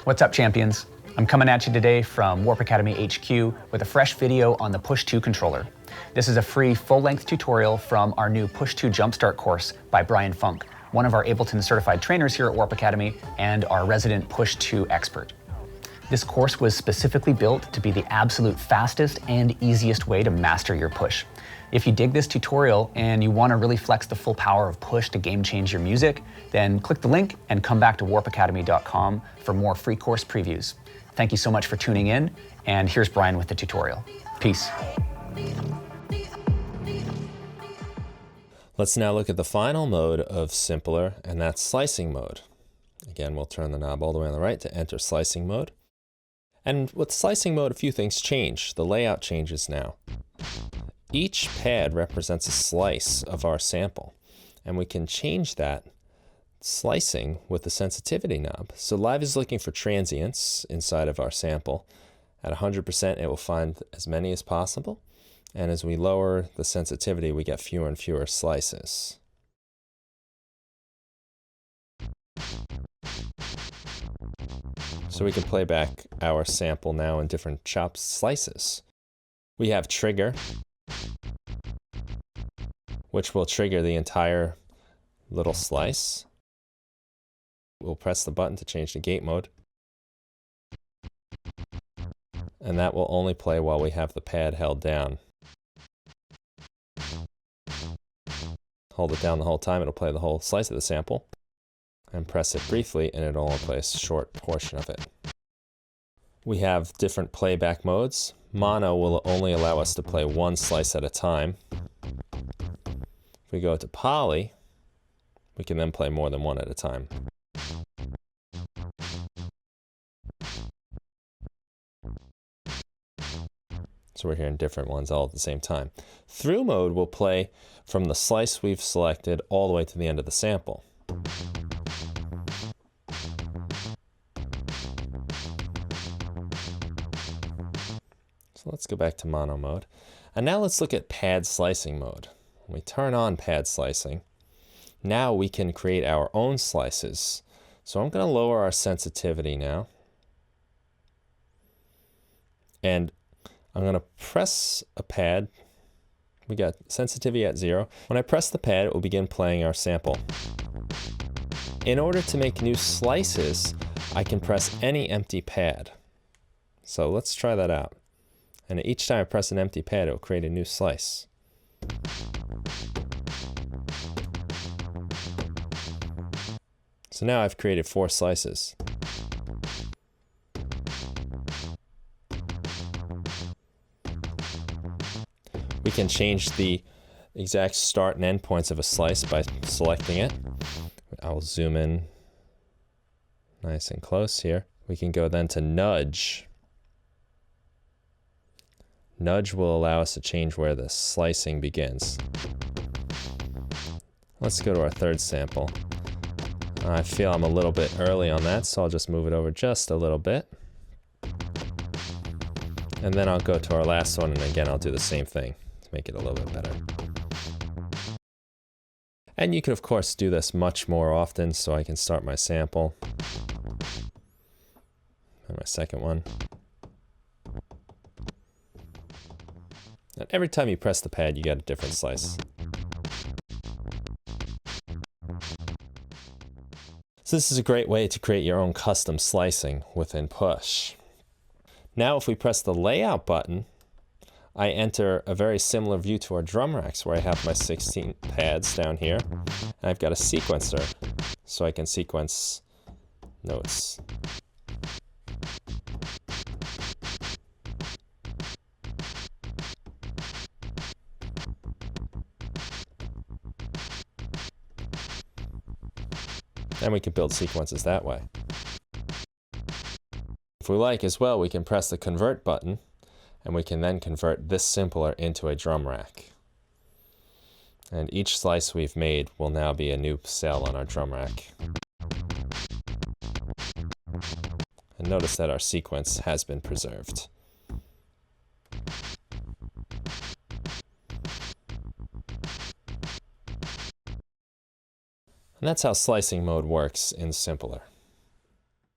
What's up, champions? I'm coming at you today from Warp Academy HQ with a fresh video on the Push 2 controller. This is a free full-length tutorial from our new Push 2 Jumpstart course by Brian Funk, one of our Ableton Certified Trainers here at Warp Academy and our resident Push 2 expert. This course was specifically built to be the absolute fastest and easiest way to master your push. If you dig this tutorial and you want to really flex the full power of Push to game change your music, then click the link and come back to warpacademy.com for more free course previews. Thank you so much for tuning in, and here's Brian with the tutorial. Peace. Let's now look at the final mode of Simpler, and that's slicing mode. Again, we'll turn the knob all the way on the right to enter slicing mode. And with slicing mode, a few things change. The layout changes now. Each pad represents a slice of our sample, and we can change that slicing with the sensitivity knob. So Live is looking for transients inside of our sample. At 100%, it will find as many as possible. And as we lower the sensitivity, we get fewer and fewer slices. So we can play back our sample now in different chopped slices. We have trigger, which will trigger the entire little slice. We'll press the button to change the gate mode. And that will only play while we have the pad held down. Hold it down the whole time, it'll play the whole slice of the sample. And press it briefly, and it'll only play a short portion of it. We have different playback modes. Mono will only allow us to play one slice at a time. If we go to poly, we can then play more than one at a time. So we're hearing different ones all at the same time. Through mode will play from the slice we've selected all the way to the end of the sample. So let's go back to mono mode. And now let's look at pad slicing mode. When we turn on pad slicing, now we can create our own slices. So I'm going to lower our sensitivity now. And I'm going to press a pad. We got sensitivity at 0. When I press the pad, it will begin playing our sample. In order to make new slices, I can press any empty pad. So let's try that out. And each time I press an empty pad, it will create a new slice. So now I've created 4 slices. We can change the exact start and end points of a slice by selecting it. I'll zoom in nice and close here. We can go then to nudge. Nudge will allow us to change where the slicing begins. Let's go to our third sample. I feel I'm a little bit early on that, so I'll just move it over just a little bit. And then I'll go to our last one, and again, I'll do the same thing to make it a little bit better. And you can, of course, do this much more often, so I can start my sample. And my second one. And every time you press the pad, you get a different slice. So this is a great way to create your own custom slicing within Push. Now if we press the layout button, I enter a very similar view to our drum racks where I have my 16 pads down here. And I've got a sequencer, so I can sequence notes. And we can build sequences that way. If we like as well, we can press the convert button, and we can then convert this simpler into a drum rack. And each slice we've made will now be a new cell on our drum rack. And notice that our sequence has been preserved. And that's how slicing mode works in Simpler.